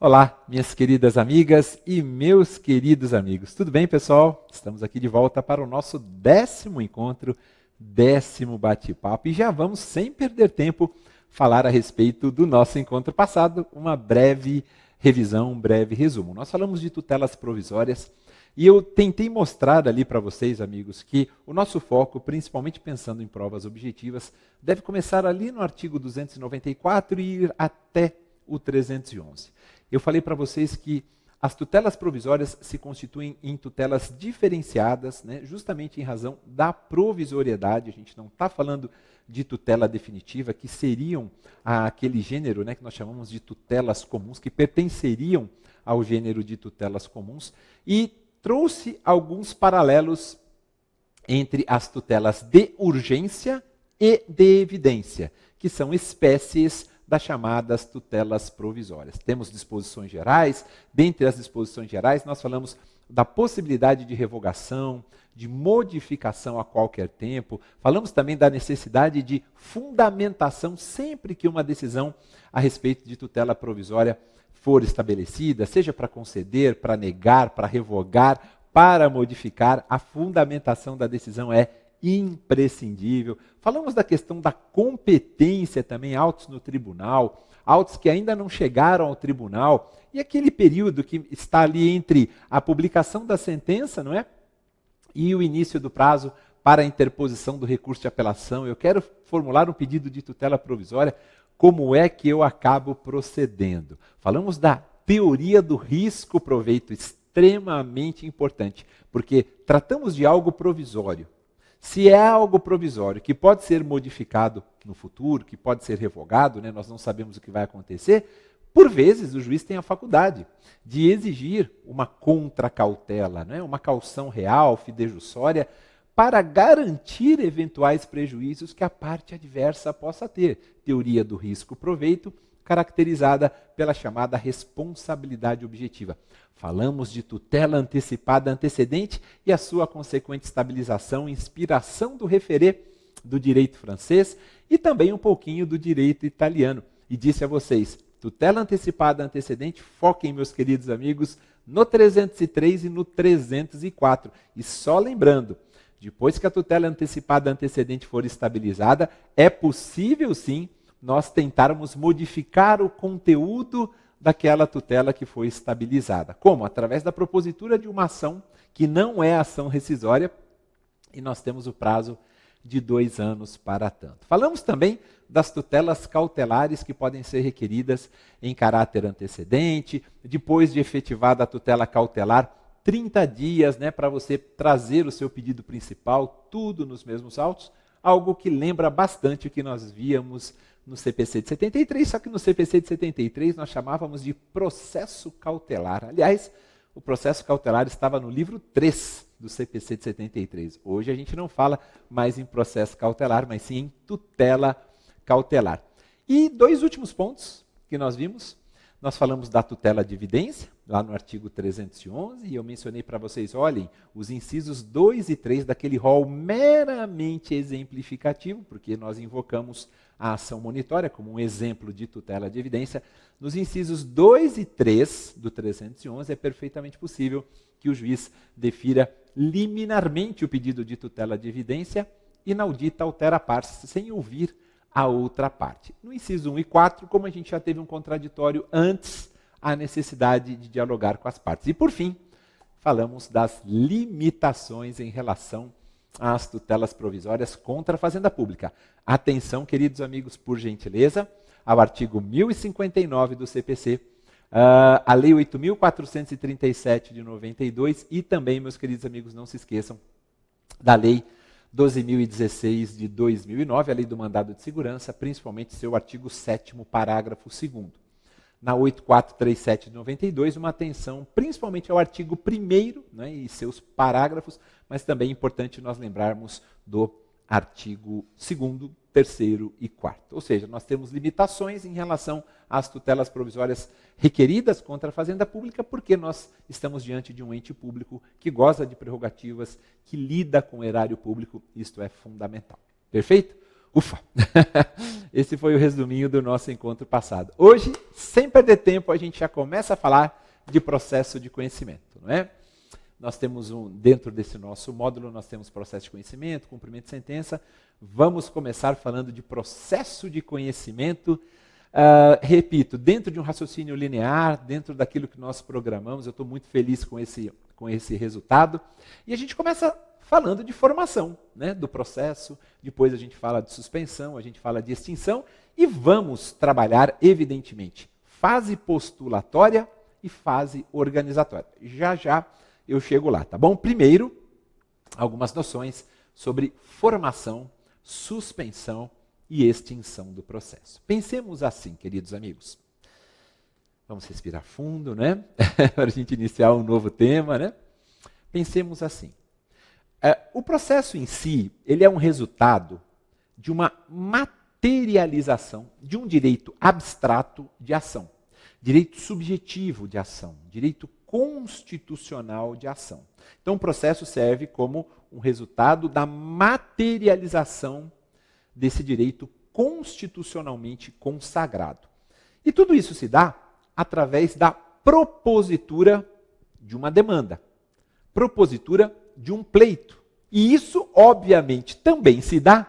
Olá, minhas queridas amigas e meus queridos amigos. Tudo bem, pessoal? Estamos aqui de volta para o nosso 10º encontro, 10º bate-papo. E já vamos, sem perder tempo, falar a respeito do nosso encontro passado, uma breve revisão, um breve resumo. Nós falamos de tutelas provisórias e eu tentei mostrar ali para vocês, amigos, que o nosso foco, principalmente pensando em provas objetivas, deve começar ali no artigo 294 e ir até o 311. Eu falei para vocês que as tutelas provisórias se constituem em tutelas diferenciadas, né, justamente em razão da provisoriedade. A gente não está falando de tutela definitiva, que seriam aquele gênero, né, que nós chamamos de tutelas comuns, que pertenceriam ao gênero de tutelas comuns, e trouxe alguns paralelos entre as tutelas de urgência e de evidência, que são espécies das chamadas tutelas provisórias. Temos disposições gerais. Dentre as disposições gerais, nós falamos da possibilidade de revogação, de modificação a qualquer tempo. Falamos também da necessidade de fundamentação sempre que uma decisão a respeito de tutela provisória for estabelecida, seja para conceder, para negar, para revogar, para modificar, a fundamentação da decisão é imprescindível. Falamos da questão da competência também, autos no tribunal, autos que ainda não chegaram ao tribunal, e aquele período que está ali entre a publicação da sentença, não é? E o início do prazo para a interposição do recurso de apelação. Eu quero formular um pedido de tutela provisória, como é que eu acabo procedendo? Falamos da teoria do risco-proveito, extremamente importante, porque tratamos de algo provisório. Se é algo provisório que pode ser modificado no futuro, que pode ser revogado, né, nós não sabemos o que vai acontecer, por vezes o juiz tem a faculdade de exigir uma contracautela, né, uma caução real, fidejussória, para garantir eventuais prejuízos que a parte adversa possa ter. Teoria do risco-proveito, caracterizada pela chamada responsabilidade objetiva. Falamos de tutela antecipada antecedente e a sua consequente estabilização, inspiração do referê do direito francês e também um pouquinho do direito italiano. E disse a vocês, tutela antecipada antecedente, foquem, meus queridos amigos, no 303 e no 304. E só lembrando, depois que a tutela antecipada antecedente for estabilizada, é possível sim nós tentarmos modificar o conteúdo daquela tutela que foi estabilizada. Como? Através da propositura de uma ação que não é ação rescisória, e nós temos o prazo de 2 anos para tanto. Falamos também das tutelas cautelares que podem ser requeridas em caráter antecedente, depois de efetivada a tutela cautelar, 30 dias, né, para você trazer o seu pedido principal, tudo nos mesmos autos, algo que lembra bastante o que nós víamos no CPC de 73, só que no CPC de 73 nós chamávamos de processo cautelar. Aliás, o processo cautelar estava no livro 3 do CPC de 73. Hoje a gente não fala mais em processo cautelar, mas sim em tutela cautelar. E 2 últimos pontos que nós vimos. Nós falamos da tutela de evidência, lá no artigo 311, e eu mencionei para vocês, olhem, os incisos 2 e 3 daquele rol meramente exemplificativo, porque nós invocamos a ação monitória como um exemplo de tutela de evidência. Nos incisos 2 e 3 do 311, é perfeitamente possível que o juiz defira liminarmente o pedido de tutela de evidência, inaudita altera partes, sem ouvir a outra parte. No inciso 1 e 4, como a gente já teve um contraditório antes, há necessidade de dialogar com as partes. E por fim, falamos das limitações em relação às tutelas provisórias contra a Fazenda Pública. Atenção, queridos amigos, por gentileza, ao artigo 1059 do CPC, a Lei 8.437 de 92 e também, meus queridos amigos, não se esqueçam da Lei 12.016 de 2009, a Lei do Mandado de Segurança, principalmente seu artigo 7º, parágrafo 2º. Na 8437 de 92, uma atenção principalmente ao artigo 1º, né, e seus parágrafos, mas também é importante nós lembrarmos do artigo 2º, 3º e 4º. Ou seja, nós temos limitações em relação às tutelas provisórias requeridas contra a Fazenda Pública, porque nós estamos diante de um ente público que goza de prerrogativas, que lida com o erário público, isto é fundamental. Perfeito? Ufa! Esse foi o resuminho do nosso encontro passado. Hoje, sem perder tempo, a gente já começa a falar de processo de conhecimento, não é? Nós temos dentro desse nosso módulo, nós temos processo de conhecimento, cumprimento de sentença. Vamos começar falando de processo de conhecimento. Repito, dentro de um raciocínio linear, dentro daquilo que nós programamos, eu estou muito feliz com esse resultado. E a gente começa falando de formação, né, do processo, depois a gente fala de suspensão, a gente fala de extinção, e vamos trabalhar, evidentemente, fase postulatória e fase organizatória. Já já eu chego lá, tá bom? Primeiro, algumas noções sobre formação, suspensão e extinção do processo. Pensemos assim, queridos amigos. Vamos respirar fundo, né? Para a gente iniciar um novo tema, né? Pensemos assim. O processo em si, ele é um resultado de uma materialização de um direito abstrato de ação, direito subjetivo de ação, direito constitucional de ação. Então, o processo serve como um resultado da materialização desse direito constitucionalmente consagrado. E tudo isso se dá através da propositura de uma demanda, propositura de um pleito. E isso, obviamente, também se dá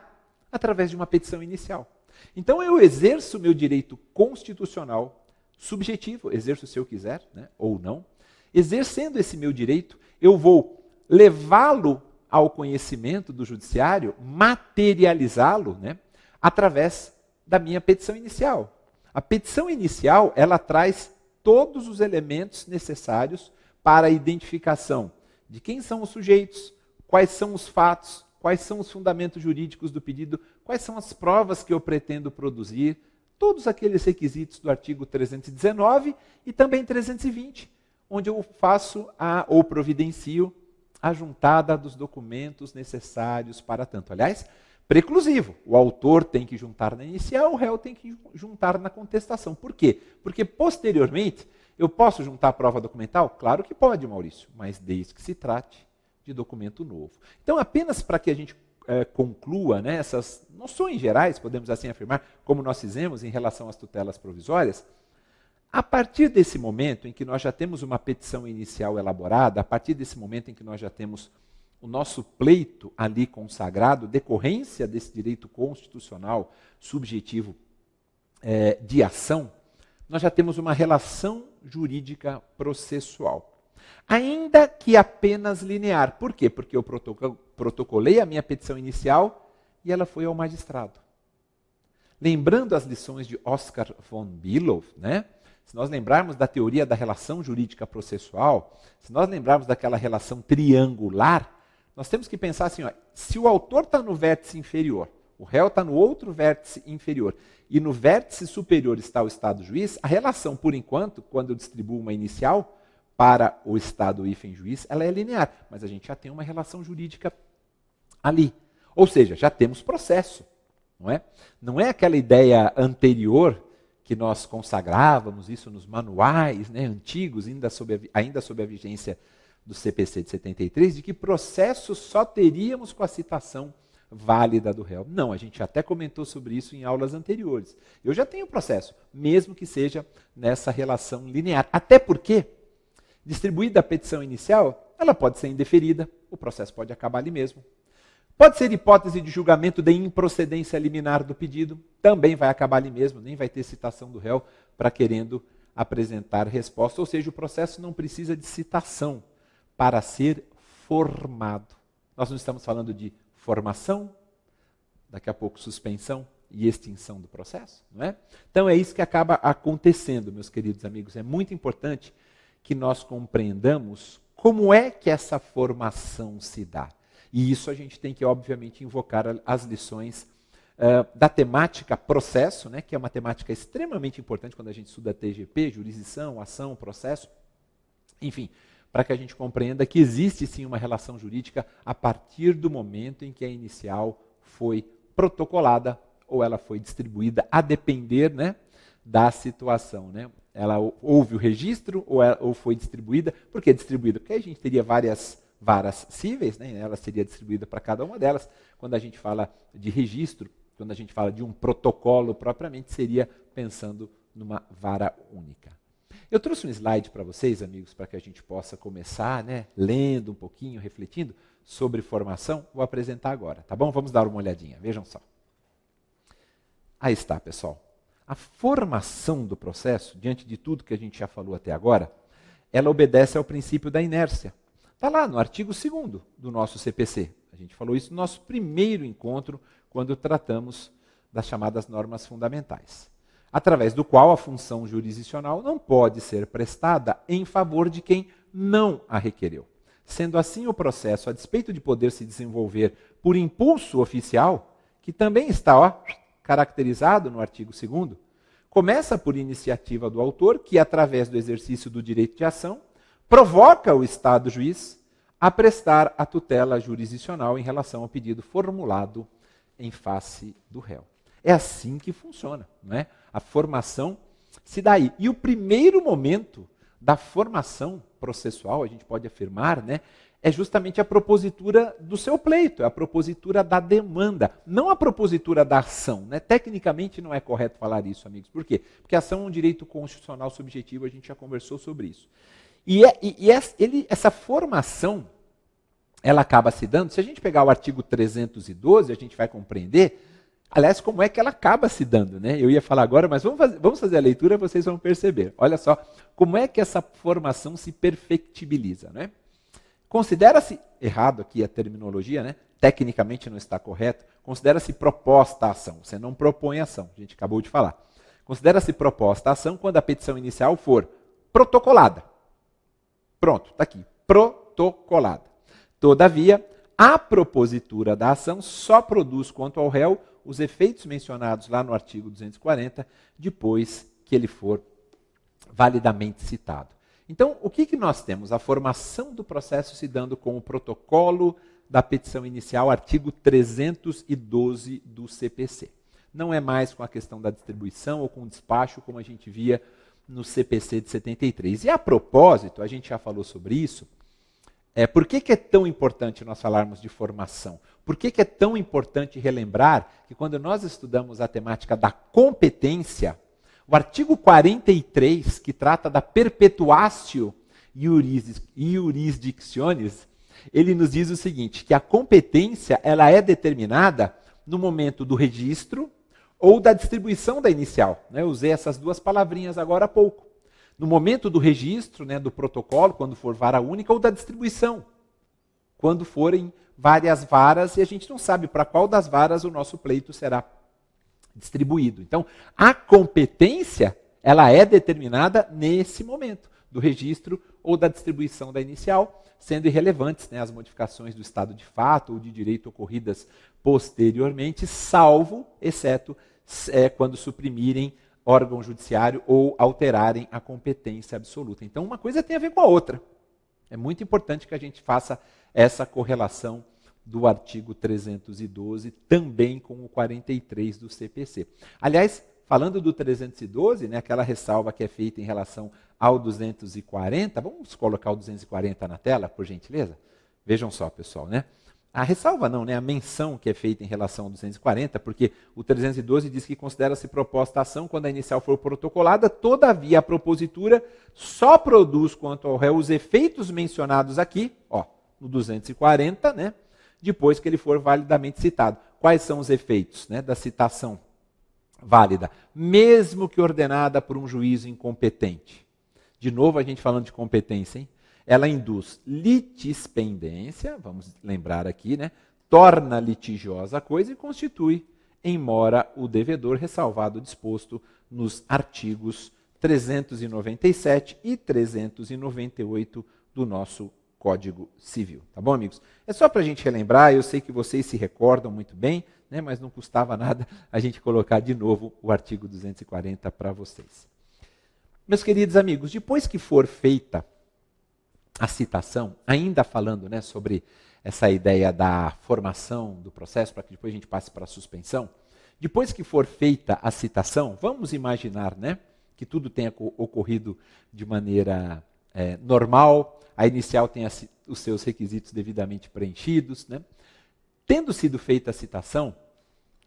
através de uma petição inicial. Então, eu exerço meu direito constitucional subjetivo, exerço se eu quiser, né, ou não. Exercendo esse meu direito, eu vou levá-lo ao conhecimento do judiciário, materializá-lo, né, através da minha petição inicial. A petição inicial, ela traz todos os elementos necessários para a identificação de quem são os sujeitos, quais são os fatos, quais são os fundamentos jurídicos do pedido, quais são as provas que eu pretendo produzir, todos aqueles requisitos do artigo 319 e também 320, onde eu faço ou providencio a juntada dos documentos necessários para tanto. Aliás, preclusivo. O autor tem que juntar na inicial, o réu tem que juntar na contestação. Por quê? Porque posteriormente eu posso juntar a prova documental? Claro que pode, Maurício, mas desde que se trate de documento novo. Então, apenas para que a gente conclua, né, essas noções gerais, podemos assim afirmar, como nós fizemos em relação às tutelas provisórias, a partir desse momento em que nós já temos uma petição inicial elaborada, a partir desse momento em que nós já temos o nosso pleito ali consagrado, decorrência desse direito constitucional subjetivo de ação, nós já temos uma relação jurídica processual. Ainda que apenas linear. Por quê? Porque eu protocolei a minha petição inicial e ela foi ao magistrado. Lembrando as lições de Oscar von Below, né? Se nós lembrarmos da teoria da relação jurídica processual, se nós lembrarmos daquela relação triangular, nós temos que pensar assim, ó, se o autor está no vértice inferior, o réu está no outro vértice inferior, e no vértice superior está o Estado juiz, a relação, por enquanto, quando eu distribuo uma inicial para o Estado juiz, ela é linear, mas a gente já tem uma relação jurídica ali. Ou seja, já temos processo, não é? Não é aquela ideia anterior que nós consagrávamos isso nos manuais, né, antigos, ainda sob a vigência do CPC de 73, de que processo só teríamos com a citação válida do réu. Não, a gente até comentou sobre isso em aulas anteriores. Eu já tenho processo, mesmo que seja nessa relação linear. Até porque, distribuída a petição inicial, ela pode ser indeferida, o processo pode acabar ali mesmo. Pode ser hipótese de julgamento de improcedência liminar do pedido, também vai acabar ali mesmo, nem vai ter citação do réu para querendo apresentar resposta. Ou seja, o processo não precisa de citação para ser formado. Nós não estamos falando de formação, daqui a pouco suspensão e extinção do processo, não é? Então é isso que acaba acontecendo, meus queridos amigos. É muito importante que nós compreendamos como é que essa formação se dá. E isso a gente tem que, obviamente, invocar as lições da temática processo, né, que é uma temática extremamente importante quando a gente estuda TGP, jurisdição, ação, processo, enfim, para que a gente compreenda que existe sim uma relação jurídica a partir do momento em que a inicial foi protocolada ou ela foi distribuída, a depender, né, da situação. Né? Ela houve o registro ou foi distribuída. Por que distribuída? Porque a gente teria várias varas cíveis, né? Ela seria distribuída para cada uma delas. Quando a gente fala de registro, Quando a gente fala de um protocolo propriamente, seria pensando numa vara única. Eu trouxe um slide para vocês, amigos, para que a gente possa começar, né, lendo um pouquinho, refletindo sobre formação. Vou apresentar agora, tá bom? Vamos dar uma olhadinha, vejam só. Aí está, pessoal. A formação do processo, diante de tudo que a gente já falou até agora, ela obedece ao princípio da inércia. Está lá no artigo 2º do nosso CPC. A gente falou isso no nosso primeiro encontro, quando tratamos das chamadas normas fundamentais, através do qual a função jurisdicional não pode ser prestada em favor de quem não a requereu. Sendo assim, o processo, a despeito de poder se desenvolver por impulso oficial, que também está caracterizado no artigo 2º, começa por iniciativa do autor, que, através do exercício do direito de ação, provoca o Estado juiz a prestar a tutela jurisdicional em relação ao pedido formulado em face do réu. É assim que funciona, não é? A formação se dá aí. E o primeiro momento da formação processual, a gente pode afirmar, né, é justamente a propositura do seu pleito, é a propositura da demanda, não a propositura da ação. Né? Tecnicamente não é correto falar isso, amigos. Por quê? Porque a ação é um direito constitucional subjetivo, a gente já conversou sobre isso. Essa formação, ela acaba se dando, se a gente pegar o artigo 312, a gente vai compreender, aliás, como é que ela acaba se dando. Né? Eu ia falar agora, mas vamos fazer a leitura, vocês vão perceber. Olha só, como é que essa formação se perfectibiliza. Né? Considera-se, errado aqui a terminologia, né? Tecnicamente não está correto, considera-se proposta a ação, você não propõe ação, a gente acabou de falar. Considera-se proposta a ação quando a petição inicial for protocolada. Pronto, está aqui, protocolada. Todavia, a propositura da ação só produz quanto ao réu os efeitos mencionados lá no artigo 240, depois que ele for validamente citado. Então, o que nós temos? A formação do processo se dando com o protocolo da petição inicial, artigo 312 do CPC. Não é mais com a questão da distribuição ou com o despacho, como a gente via no CPC de 73. E a propósito, a gente já falou sobre isso, por que é tão importante nós falarmos de formação? Por que é tão importante relembrar que quando nós estudamos a temática da competência, o artigo 43, que trata da perpetuatio jurisdictionis, ele nos diz o seguinte, que a competência ela é determinada no momento do registro ou da distribuição da inicial. Eu usei essas duas palavrinhas agora há pouco. No momento do registro, do protocolo, quando for vara única, ou da distribuição, quando forem várias varas e a gente não sabe para qual das varas o nosso pleito será distribuído. Então, a competência, ela é determinada nesse momento, do registro ou da distribuição da inicial, sendo irrelevantes as modificações do estado de fato ou de direito ocorridas posteriormente, salvo, exceto, quando suprimirem órgão judiciário ou alterarem a competência absoluta. Então, uma coisa tem a ver com a outra. É muito importante que a gente faça essa correlação do artigo 312, também com o 43 do CPC. Aliás, falando do 312, aquela ressalva que é feita em relação ao 240, vamos colocar o 240 na tela, por gentileza? Vejam só, pessoal, A ressalva não, a menção que é feita em relação ao 240, porque o 312 diz que considera-se proposta a ação quando a inicial for protocolada, todavia a propositura só produz quanto ao réu os efeitos mencionados aqui, no 240, depois que ele for validamente citado. Quais são os efeitos da citação válida? Mesmo que ordenada por um juízo incompetente. De novo, a gente falando de competência, hein? Ela induz litispendência, vamos lembrar aqui, torna litigiosa a coisa e constitui em mora o devedor, ressalvado o disposto nos artigos 397 e 398 do nosso Código Civil. Tá bom, amigos? É só para a gente relembrar, eu sei que vocês se recordam muito bem, mas não custava nada a gente colocar de novo o artigo 240 para vocês. Meus queridos amigos, depois que for feita a citação, ainda falando sobre essa ideia da formação do processo, para que depois a gente passe para a suspensão, depois que for feita a citação, vamos imaginar que tudo tenha ocorrido de maneira normal, a inicial tenha os seus requisitos devidamente preenchidos. Tendo sido feita a citação,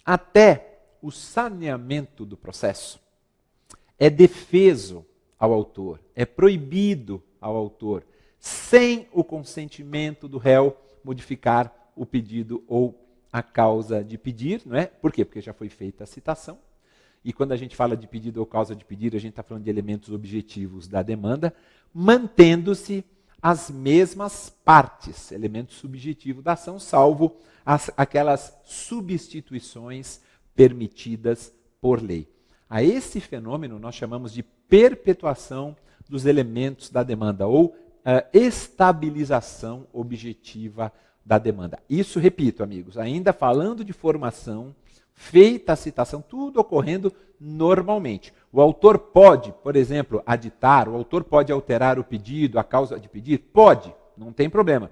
até o saneamento do processo, é defeso ao autor, é proibido ao autor, sem o consentimento do réu, modificar o pedido ou a causa de pedir, não é? Por quê? Porque já foi feita a citação. E quando a gente fala de pedido ou causa de pedir, a gente está falando de elementos objetivos da demanda, mantendo-se as mesmas partes, elemento subjetivo da ação, salvo aquelas substituições permitidas por lei. A esse fenômeno nós chamamos de perpetuação dos elementos da demanda, ou estabilização objetiva da demanda. Isso, repito, amigos, ainda falando de formação, feita a citação, tudo ocorrendo normalmente. O autor pode, por exemplo, aditar, o autor pode alterar o pedido, a causa de pedir? Pode, não tem problema.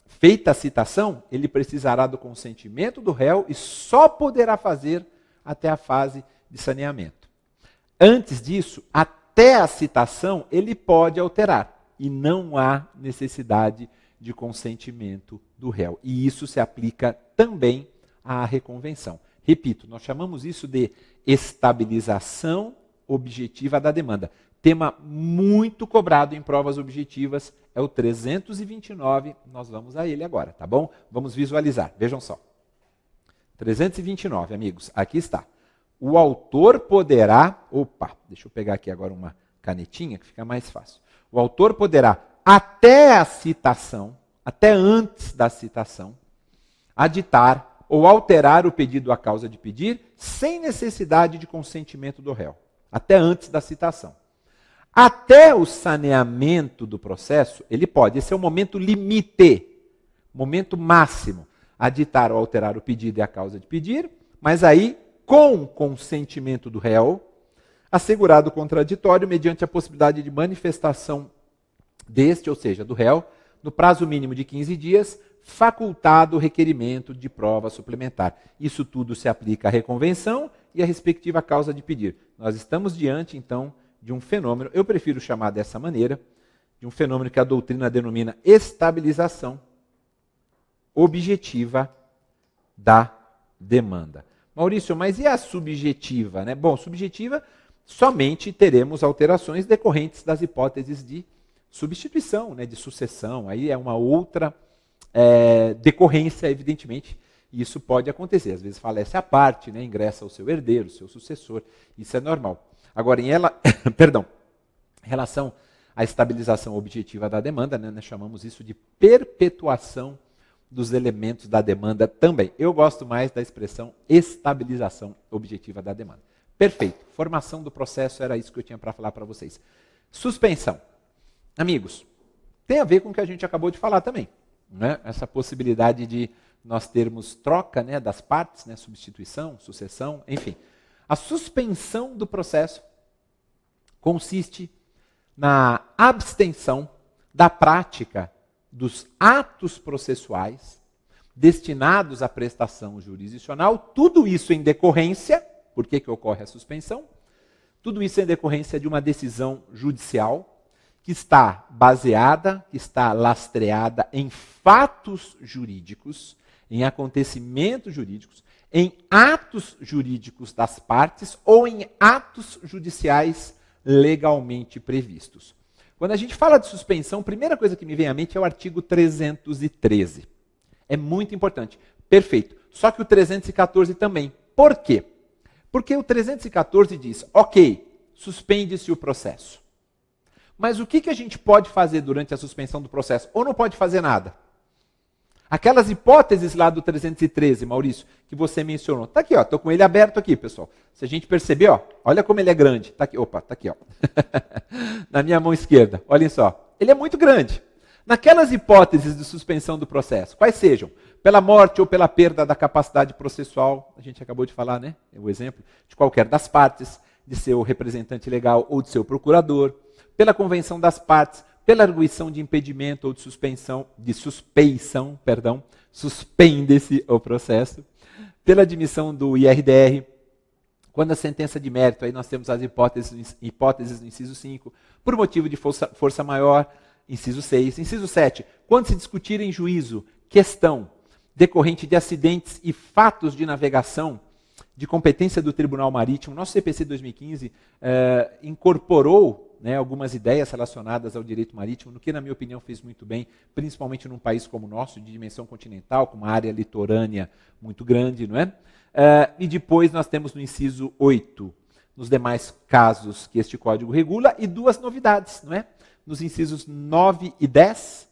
Feita a citação, ele precisará do consentimento do réu e só poderá fazer até a fase de saneamento. Antes disso, até a citação, ele pode alterar e não há necessidade de consentimento do réu. E isso se aplica também à reconvenção. Repito, nós chamamos isso de estabilização objetiva da demanda. Tema muito cobrado em provas objetivas é o 329, nós vamos a ele agora, tá bom? Vamos visualizar, vejam só. 329, amigos, aqui está. O autor poderá, deixa eu pegar aqui agora uma canetinha que fica mais fácil. O autor poderá, até a citação, até antes da citação, aditar ou alterar o pedido à causa de pedir sem necessidade de consentimento do réu, até antes da citação. Até o saneamento do processo, ele pode, esse é o momento limite, momento máximo, aditar ou alterar o pedido e a causa de pedir, mas aí, com consentimento do réu, assegurado o contraditório mediante a possibilidade de manifestação deste, ou seja, do réu, no prazo mínimo de 15 dias, facultado o requerimento de prova suplementar. Isso tudo se aplica à reconvenção e à respectiva causa de pedir. Nós estamos diante, então, de um fenômeno, eu prefiro chamar dessa maneira, de um fenômeno que a doutrina denomina estabilização objetiva da demanda. Maurício, mas e a subjetiva, né? Bom, subjetiva, somente teremos alterações decorrentes das hipóteses de substituição, né, de sucessão. Aí é uma outra decorrência, evidentemente, e isso pode acontecer. Às vezes falece a parte, né, ingressa o seu herdeiro, o seu sucessor, isso é normal. Agora, em relação à estabilização objetiva da demanda, né, nós chamamos isso de perpetuação dos elementos da demanda também. Eu gosto mais da expressão estabilização objetiva da demanda. Perfeito. Formação do processo, era isso que eu tinha para falar para vocês. Suspensão. Amigos, tem a ver com o que a gente acabou de falar também, né? Essa possibilidade de nós termos troca, né, das partes, né, substituição, sucessão, enfim. A suspensão do processo consiste na abstenção da prática dos atos processuais destinados à prestação jurisdicional, tudo isso em decorrência, por que ocorre a suspensão? Tudo isso em decorrência de uma decisão judicial que está baseada, que está lastreada em fatos jurídicos, em acontecimentos jurídicos, em atos jurídicos das partes ou em atos judiciais legalmente previstos. Quando a gente fala de suspensão, a primeira coisa que me vem à mente é o artigo 313. É muito importante. Perfeito. Só que o 314 também. Por quê? Porque o 314 diz, ok, suspende-se o processo. Mas o que a gente pode fazer durante a suspensão do processo? Ou não pode fazer nada? Aquelas hipóteses lá do 313, Maurício, que você mencionou. Está aqui, ó. Estou com ele aberto aqui, pessoal. Se a gente perceber, ó, olha como ele é grande. Tá aqui, opa, está aqui, ó. Na minha mão esquerda. Olhem só. Ele é muito grande. Naquelas hipóteses de suspensão do processo, quais sejam? Pela morte ou pela perda da capacidade processual, a gente acabou de falar, né? É o exemplo de qualquer das partes, de seu representante legal ou de seu procurador, pela convenção das partes, pela arguição de impedimento ou de suspeição, suspende-se o processo, pela admissão do IRDR, quando a sentença de mérito, aí nós temos as hipóteses do inciso 5, por motivo de força maior, inciso 6. Inciso 7, quando se discutir em juízo questão decorrente de acidentes e fatos de navegação de competência do Tribunal Marítimo, nosso CPC 2015 incorporou, né, algumas ideias relacionadas ao direito marítimo, no que, na minha opinião, fez muito bem, principalmente num país como o nosso, de dimensão continental, com uma área litorânea muito grande, não é? E depois nós temos no inciso 8, nos demais casos que este código regula, e duas novidades, não é? Nos incisos 9 e 10,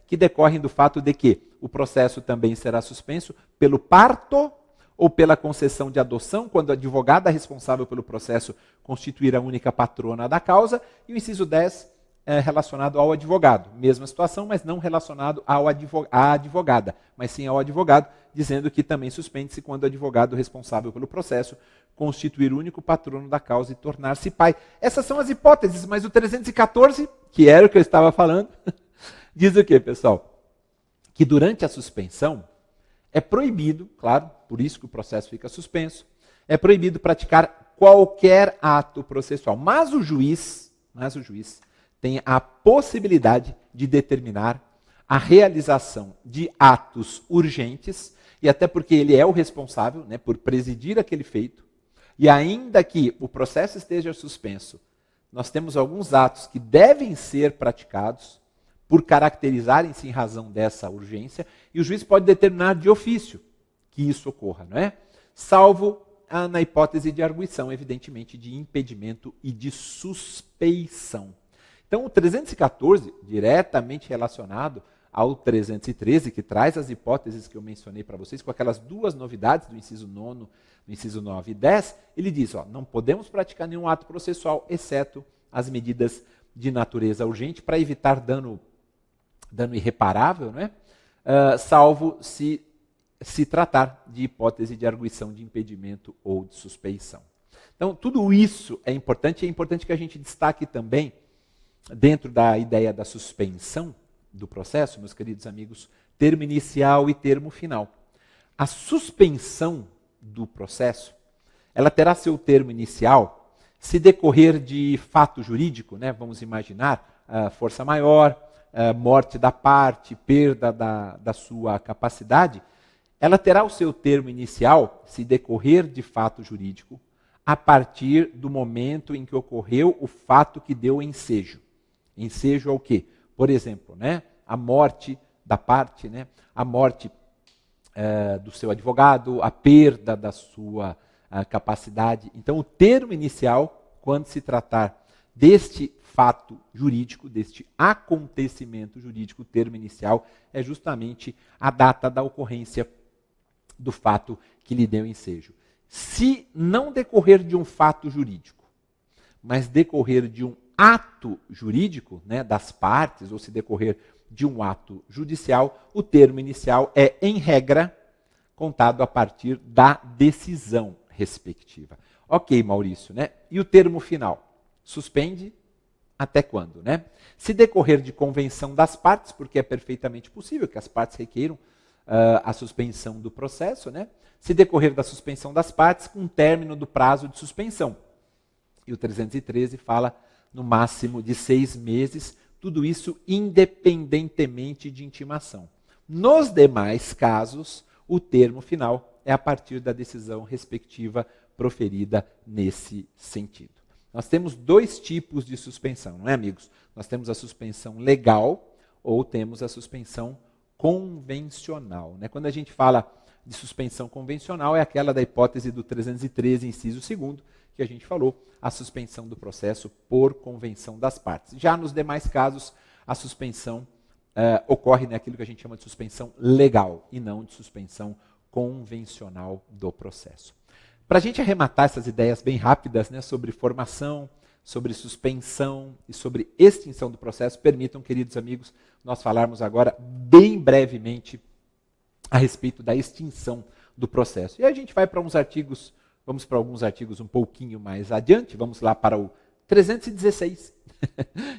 que decorrem do fato de que o processo também será suspenso pelo parto ou pela concessão de adoção, quando a advogada responsável pelo processo constituir a única patrona da causa, e o inciso 10 é relacionado ao advogado. Mesma situação, mas não relacionado à advogada, mas sim ao advogado, dizendo que também suspende-se quando o advogado responsável pelo processo constituir o único patrono da causa e tornar-se pai. Essas são as hipóteses, mas o 314, que era o que eu estava falando, diz o quê, pessoal? Que durante a suspensão, é proibido, claro, por isso que o processo fica suspenso, é proibido praticar qualquer ato processual. Mas o juiz tem a possibilidade de determinar a realização de atos urgentes, e até porque ele é o responsável, né, por presidir aquele feito, e ainda que o processo esteja suspenso, nós temos alguns atos que devem ser praticados, por caracterizarem-se em razão dessa urgência, e o juiz pode determinar de ofício que isso ocorra, não é? Salvo na hipótese de arguição, evidentemente, de impedimento e de suspeição. Então, o 314, diretamente relacionado ao 313, que traz as hipóteses que eu mencionei para vocês, com aquelas duas novidades do inciso 9, do inciso 9 e 10, ele diz, não podemos praticar nenhum ato processual, exceto as medidas de natureza urgente, para evitar dano irreparável, não é? Salvo se tratar de hipótese de arguição de impedimento ou de suspeição. Então, tudo isso é importante, e é importante que a gente destaque também, dentro da ideia da suspensão do processo, meus queridos amigos, termo inicial e termo final. A suspensão do processo, ela terá seu termo inicial se decorrer de fato jurídico, né? Vamos imaginar, força maior, morte da parte, perda da sua capacidade, ela terá o seu termo inicial, se decorrer de fato jurídico, a partir do momento em que ocorreu o fato que deu ensejo. Ensejo ao quê? Por exemplo, né, a morte da parte, né, a morte do seu advogado, a perda da sua capacidade. Então, o termo inicial, quando se tratar deste fato jurídico, deste acontecimento jurídico, o termo inicial é justamente a data da ocorrência do fato que lhe deu ensejo. Se não decorrer de um fato jurídico, mas decorrer de um ato jurídico, né, das partes, ou se decorrer de um ato judicial, o termo inicial é, em regra, contado a partir da decisão respectiva. Ok, Maurício, né? E o termo final? Suspende até quando, né? Se decorrer de convenção das partes, porque é perfeitamente possível que as partes requeiram a suspensão do processo, né? Se decorrer da suspensão das partes, com término do prazo de suspensão. E o 313 fala no máximo de 6 meses, tudo isso independentemente de intimação. Nos demais casos, o termo final é a partir da decisão respectiva proferida nesse sentido. Nós temos dois tipos de suspensão, não é, amigos? Nós temos a suspensão legal ou temos a suspensão convencional, né? Quando a gente fala de suspensão convencional, é aquela da hipótese do 313, inciso 2º, que a gente falou, a suspensão do processo por convenção das partes. Já nos demais casos, a suspensão ocorre naquilo que a gente chama de suspensão legal e não de suspensão convencional do processo. Para a gente arrematar essas ideias bem rápidas, né, sobre formação, sobre suspensão e sobre extinção do processo, permitam, queridos amigos, nós falarmos agora bem brevemente a respeito da extinção do processo. E a gente vai para uns artigos, vamos para alguns artigos um pouquinho mais adiante, vamos lá para o 316,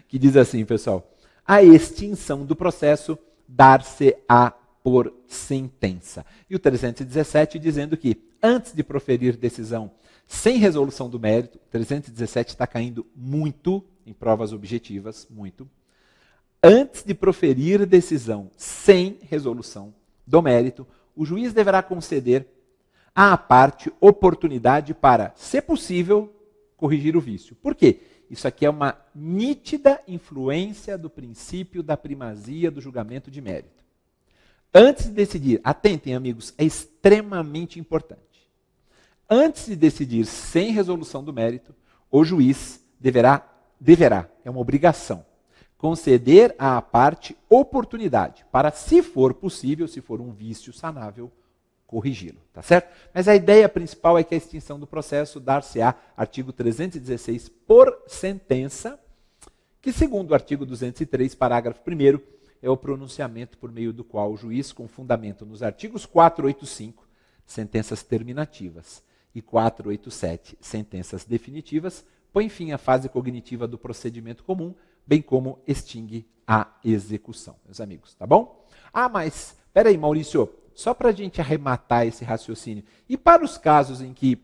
que diz assim, pessoal, a extinção do processo dar-se-á por sentença. E o 317 dizendo que, antes de proferir decisão sem resolução do mérito, 317 está caindo muito em provas objetivas, muito. Antes de proferir decisão sem resolução do mérito, o juiz deverá conceder à parte oportunidade para, se possível, corrigir o vício. Por quê? Isso aqui é uma nítida influência do princípio da primazia do julgamento de mérito. Antes de decidir, atentem amigos, é extremamente importante. Antes de decidir sem resolução do mérito, o juiz deverá, é uma obrigação, conceder à parte oportunidade para, se for possível, se for um vício sanável, corrigi-lo, tá certo? Mas a ideia principal é que a extinção do processo dar-se-á, artigo 316, por sentença, que segundo o artigo 203, parágrafo 1º, é o pronunciamento por meio do qual o juiz, com fundamento nos artigos 485, sentenças terminativas, e 487, sentenças definitivas, põe fim à fase cognitiva do procedimento comum, bem como extingue a execução, meus amigos, tá bom? Ah, mas, peraí, Maurício, só para a gente arrematar esse raciocínio, e para os casos em que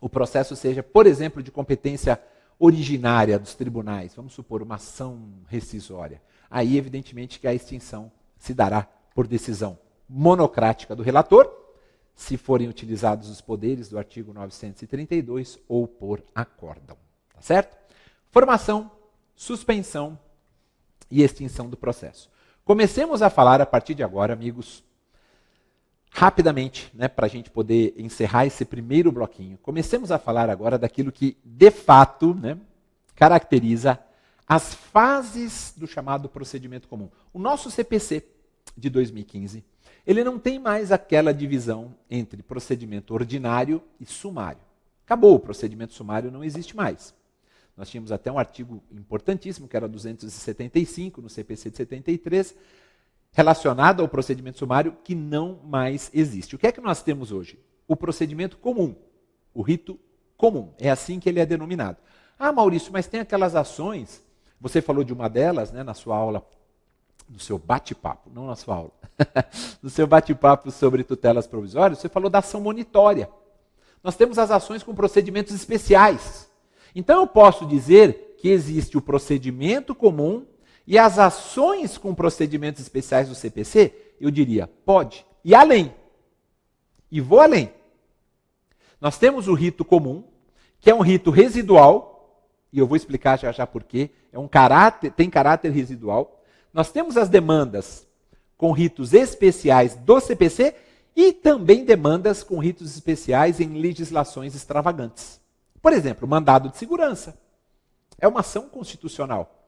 o processo seja, por exemplo, de competência originária dos tribunais, vamos supor uma ação rescisória, aí evidentemente que a extinção se dará por decisão monocrática do relator, se forem utilizados os poderes do artigo 932 ou por acórdão, tá certo? Formação, suspensão e extinção do processo. Comecemos a falar a partir de agora, amigos, rapidamente, né, para a gente poder encerrar esse primeiro bloquinho. Comecemos a falar agora daquilo que, de fato, né, caracteriza as fases do chamado procedimento comum. O nosso CPC de 2015, ele não tem mais aquela divisão entre procedimento ordinário e sumário. Acabou, o procedimento sumário não existe mais. Nós tínhamos até um artigo importantíssimo, que era 275, no CPC de 73, relacionado ao procedimento sumário, que não mais existe. O que é que nós temos hoje? O procedimento comum, o rito comum. É assim que ele é denominado. Ah, Maurício, mas tem aquelas ações, você falou de uma delas, né, na sua aula, no seu bate-papo, não na sua aula, no seu bate-papo sobre tutelas provisórias, você falou da ação monitória. Nós temos as ações com procedimentos especiais. Então eu posso dizer que existe o procedimento comum e as ações com procedimentos especiais do CPC, eu diria, pode. E além. E vou além. Nós temos o rito comum, que é um rito residual, e eu vou explicar já já por quê, tem caráter residual. Nós temos as demandas com ritos especiais do CPC e também demandas com ritos especiais em legislações extravagantes. Por exemplo, mandado de segurança. É uma ação constitucional.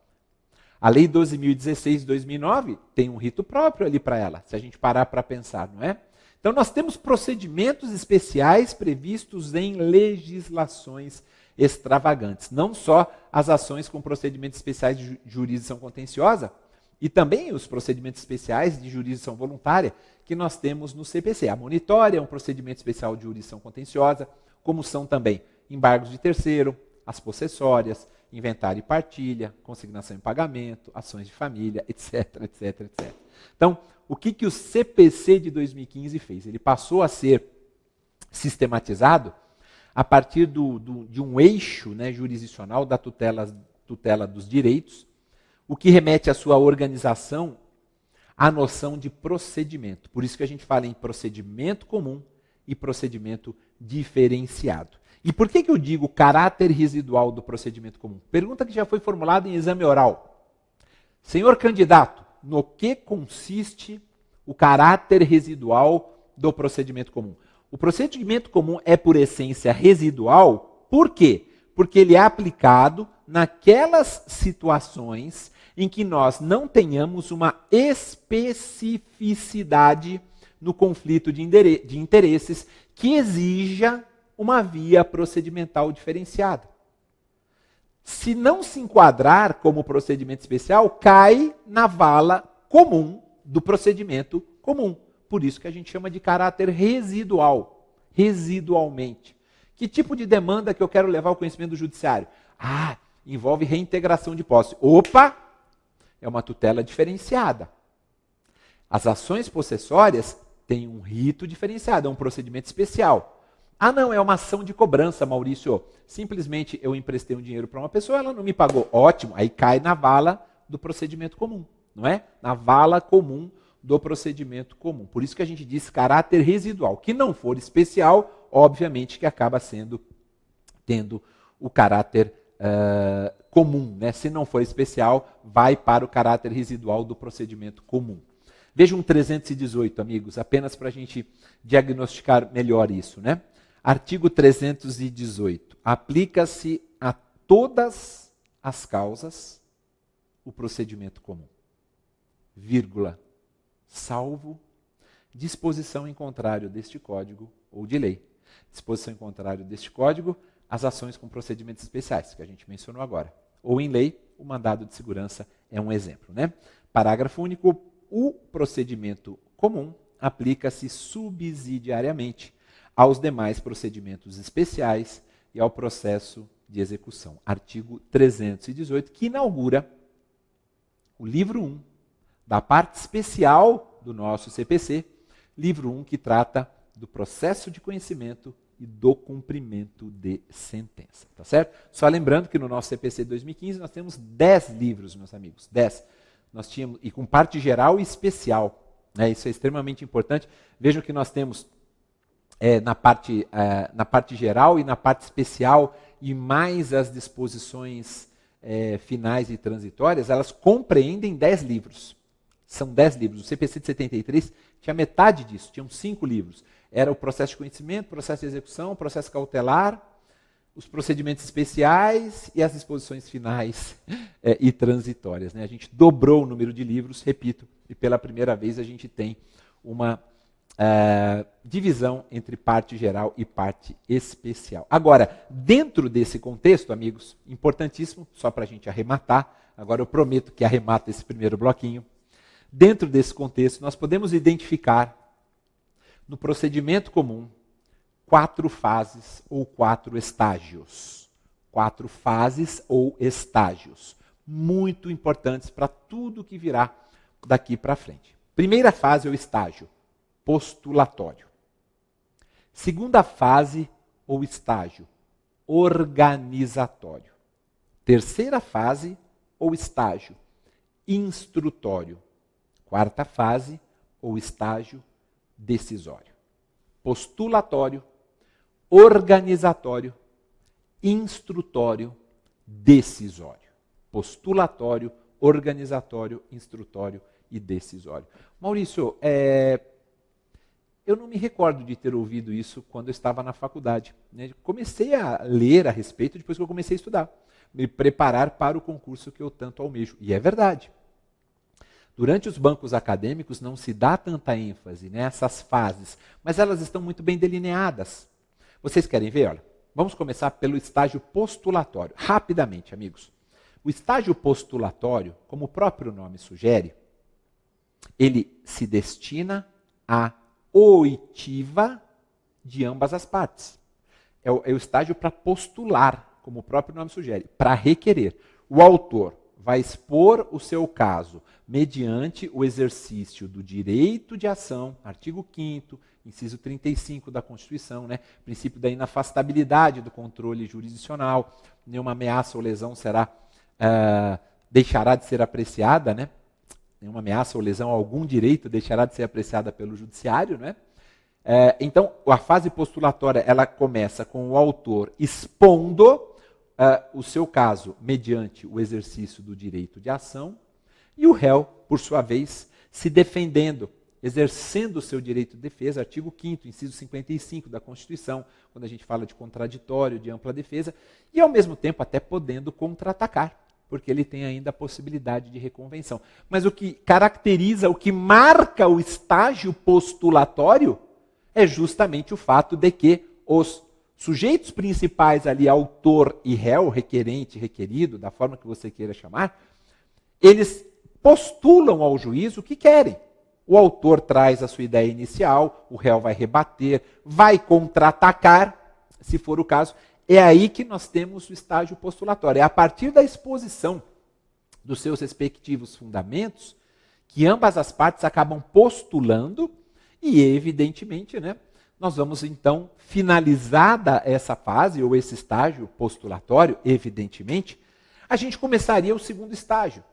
A Lei 12.016 de 2009 tem um rito próprio ali para ela, se a gente parar para pensar, não é? Então nós temos procedimentos especiais previstos em legislações extravagantes. Não só as ações com procedimentos especiais de jurisdição contenciosa, e também os procedimentos especiais de jurisdição voluntária que nós temos no CPC. A monitória é um procedimento especial de jurisdição contenciosa, como são também embargos de terceiro, as possessórias, inventário e partilha, consignação e pagamento, ações de família, etc, etc, etc. Então, o que o CPC de 2015 fez? Ele passou a ser sistematizado a partir de um eixo, né, jurisdicional da tutela dos direitos, o que remete à sua organização à noção de procedimento. Por isso que a gente fala em procedimento comum e procedimento diferenciado. E por que eu digo caráter residual do procedimento comum? Pergunta que já foi formulada em exame oral. Senhor candidato, no que consiste o caráter residual do procedimento comum? O procedimento comum é, por essência, residual. Por quê? Porque ele é aplicado naquelas situações em que nós não tenhamos uma especificidade no conflito de interesses que exija uma via procedimental diferenciada. Se não se enquadrar como procedimento especial, cai na vala comum do procedimento comum. Por isso que a gente chama de caráter residual, residualmente. Que tipo de demanda que eu quero levar ao conhecimento do judiciário? Ah, envolve reintegração de posse. Opa! É uma tutela diferenciada. As ações possessórias têm um rito diferenciado, é um procedimento especial. Ah, não, é uma ação de cobrança, Maurício. Simplesmente eu emprestei um dinheiro para uma pessoa, ela não me pagou. Ótimo, aí cai na vala do procedimento comum, não é? Na vala comum do procedimento comum. Por isso que a gente diz caráter residual. Que não for especial, obviamente que acaba tendo o caráter comum. Né? Se não for especial, vai para o caráter residual do procedimento comum. Vejam um 318, amigos, apenas para a gente diagnosticar melhor isso. Né? Artigo 318. Aplica-se a todas as causas o procedimento comum. Vírgula. Salvo disposição em contrário deste código ou de lei. Disposição em contrário deste código, as ações com procedimentos especiais, que a gente mencionou agora. Ou em lei, o mandado de segurança é um exemplo. Né? Parágrafo único. O procedimento comum aplica-se subsidiariamente aos demais procedimentos especiais e ao processo de execução. Artigo 318, que inaugura o livro 1 da parte especial do nosso CPC, livro 1 que trata do processo de conhecimento e do cumprimento de sentença. Tá certo? Só lembrando que no nosso CPC 2015 nós temos 10 livros, meus amigos, 10. Nós tínhamos, e com parte geral e especial. Né? Isso é extremamente importante. Vejam que nós temos na parte geral e na parte especial, e mais as disposições finais e transitórias, elas compreendem 10 livros. São 10 livros. O CPC de 73 tinha metade disso, tinham 5 livros. Era o processo de conhecimento, processo de execução, processo cautelar, os procedimentos especiais e as disposições finais e transitórias. Né? A gente dobrou o número de livros, repito, e pela primeira vez a gente tem uma divisão entre parte geral e parte especial. Agora, dentro desse contexto, amigos, importantíssimo, só para a gente arrematar, agora eu prometo que arremato esse primeiro bloquinho. Dentro desse contexto, nós podemos identificar no procedimento comum 4 fases ou 4 estágios. 4 fases ou estágios, muito importantes para tudo que virá daqui para frente. Primeira fase ou estágio, postulatório. Segunda fase ou estágio, organizatório. Terceira fase ou estágio, instrutório. Quarta fase ou estágio, decisório. Postulatório, organizatório, instrutório, decisório. Postulatório, organizatório, instrutório e decisório. Maurício, eu não me recordo de ter ouvido isso quando eu estava na faculdade. Né? Comecei a ler a respeito depois que eu comecei a estudar. Me preparar para o concurso que eu tanto almejo. E é verdade. Durante os bancos acadêmicos não se dá tanta ênfase nessas fases, mas elas estão muito bem delineadas. Vocês querem ver? Olha, vamos começar pelo estágio postulatório. Rapidamente, amigos. O estágio postulatório, como o próprio nome sugere, ele se destina à oitiva de ambas as partes. É o estágio para postular, como o próprio nome sugere, para requerer. O autor vai expor o seu caso mediante o exercício do direito de ação, artigo 5º, inciso 35 da Constituição, né? Princípio da inafastabilidade do controle jurisdicional, nenhuma ameaça ou lesão deixará de ser apreciada, né? Nenhuma ameaça ou lesão a algum direito deixará de ser apreciada pelo judiciário, né? Então, a fase postulatória ela começa com o autor expondo o seu caso mediante o exercício do direito de ação e o réu, por sua vez, se defendendo, exercendo o seu direito de defesa, artigo 5º, inciso 55 da Constituição, quando a gente fala de contraditório, de ampla defesa, e ao mesmo tempo até podendo contra-atacar, porque ele tem ainda a possibilidade de reconvenção. Mas o que caracteriza, o que marca o estágio postulatório é justamente o fato de que os sujeitos principais ali, autor e réu, requerente, requerido, da forma que você queira chamar, eles postulam ao juiz o que querem. O autor traz a sua ideia inicial, o réu vai rebater, vai contra-atacar, se for o caso. É aí que nós temos o estágio postulatório. É a partir da exposição dos seus respectivos fundamentos que ambas as partes acabam postulando e, evidentemente, né, nós vamos, então, finalizada essa fase, ou esse estágio postulatório, evidentemente, a gente começaria o segundo estágio,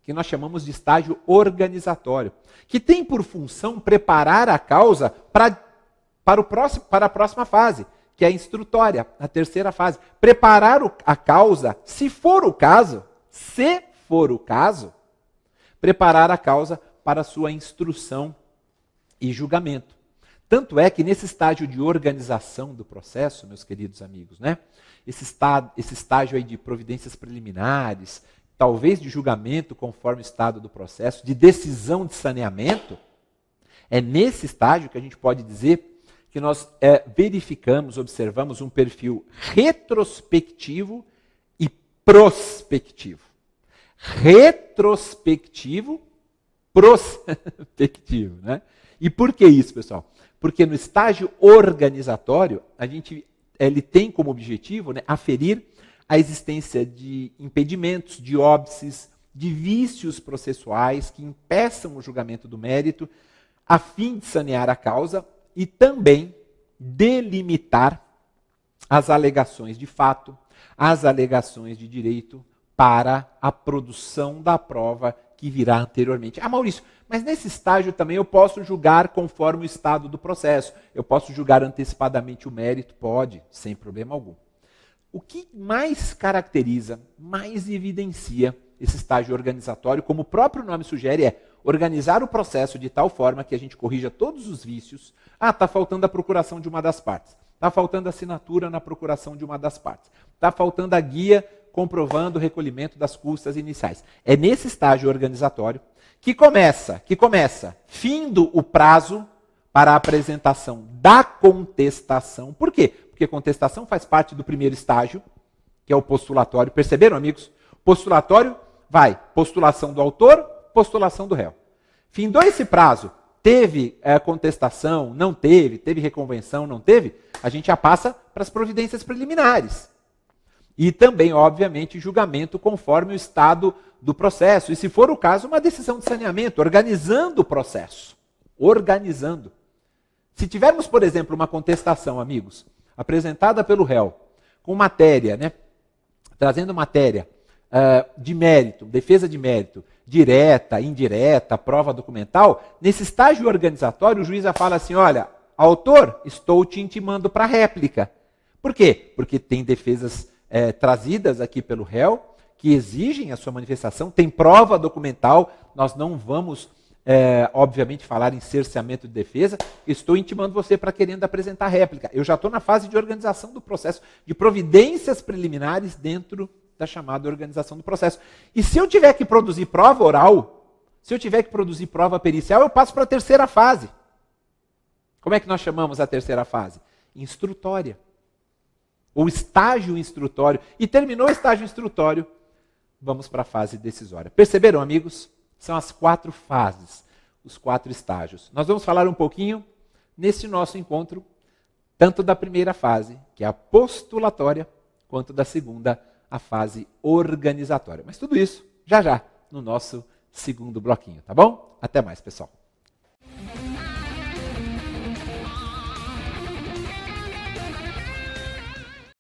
que nós chamamos de estágio organizatório, que tem por função preparar a causa para a próxima fase, que é a instrutória, a terceira fase. Preparar a causa, se for o caso, preparar a causa para a sua instrução e julgamento. Tanto é que nesse estágio de organização do processo, meus queridos amigos, né? Esse estágio aí de providências preliminares, talvez de julgamento conforme o estado do processo, de decisão de saneamento, é nesse estágio que a gente pode dizer que nós verificamos, observamos um perfil retrospectivo e prospectivo. Retrospectivo, prospectivo, né? E por que isso, pessoal? Porque no estágio organizatório, ele tem como objetivo, né, aferir a existência de impedimentos, de óbices, de vícios processuais que impeçam o julgamento do mérito, a fim de sanear a causa e também delimitar as alegações de fato, as alegações de direito para a produção da prova que virá anteriormente. Ah, Maurício, mas nesse estágio também eu posso julgar conforme o estado do processo. Eu posso julgar antecipadamente o mérito? Pode, sem problema algum. O que mais caracteriza, mais evidencia esse estágio organizatório, como o próprio nome sugere, é organizar o processo de tal forma que a gente corrija todos os vícios. Ah, está faltando a procuração de uma das partes. Está faltando a assinatura na procuração de uma das partes. Está faltando a guia comprovando o recolhimento das custas iniciais. É nesse estágio organizatório que começa, findo o prazo para a apresentação da contestação. Por quê? Porque contestação faz parte do primeiro estágio, que é o postulatório. Perceberam, amigos? Postulatório vai postulação do autor, postulação do réu. Findou esse prazo, teve contestação, não teve, teve reconvenção, não teve, a gente já passa para as providências preliminares. E também, obviamente, julgamento conforme o estado do processo. E, se for o caso, uma decisão de saneamento, organizando o processo. Organizando. Se tivermos, por exemplo, uma contestação, amigos, apresentada pelo réu, com matéria, né, trazendo matéria de mérito, defesa de mérito, direta, indireta, prova documental, nesse estágio organizatório, o juiz já fala assim, olha, autor, estou te intimando para réplica. Por quê? Porque tem defesas trazidas aqui pelo réu, que exigem a sua manifestação, tem prova documental, nós não vamos, obviamente, falar em cerceamento de defesa, estou intimando você para querendo apresentar réplica. Eu já estou na fase de organização do processo, de providências preliminares dentro da chamada organização do processo. E se eu tiver que produzir prova oral, se eu tiver que produzir prova pericial, eu passo para a terceira fase. Como é que nós chamamos a terceira fase? Instrutória. Ou estágio instrutório, e terminou o estágio instrutório, vamos para a fase decisória. Perceberam, amigos? São as 4 fases, os 4 estágios. Nós vamos falar um pouquinho, nesse nosso encontro, tanto da primeira fase, que é a postulatória, quanto da segunda, a fase organizatória. Mas tudo isso, já já, no nosso segundo bloquinho, tá bom? Até mais, pessoal.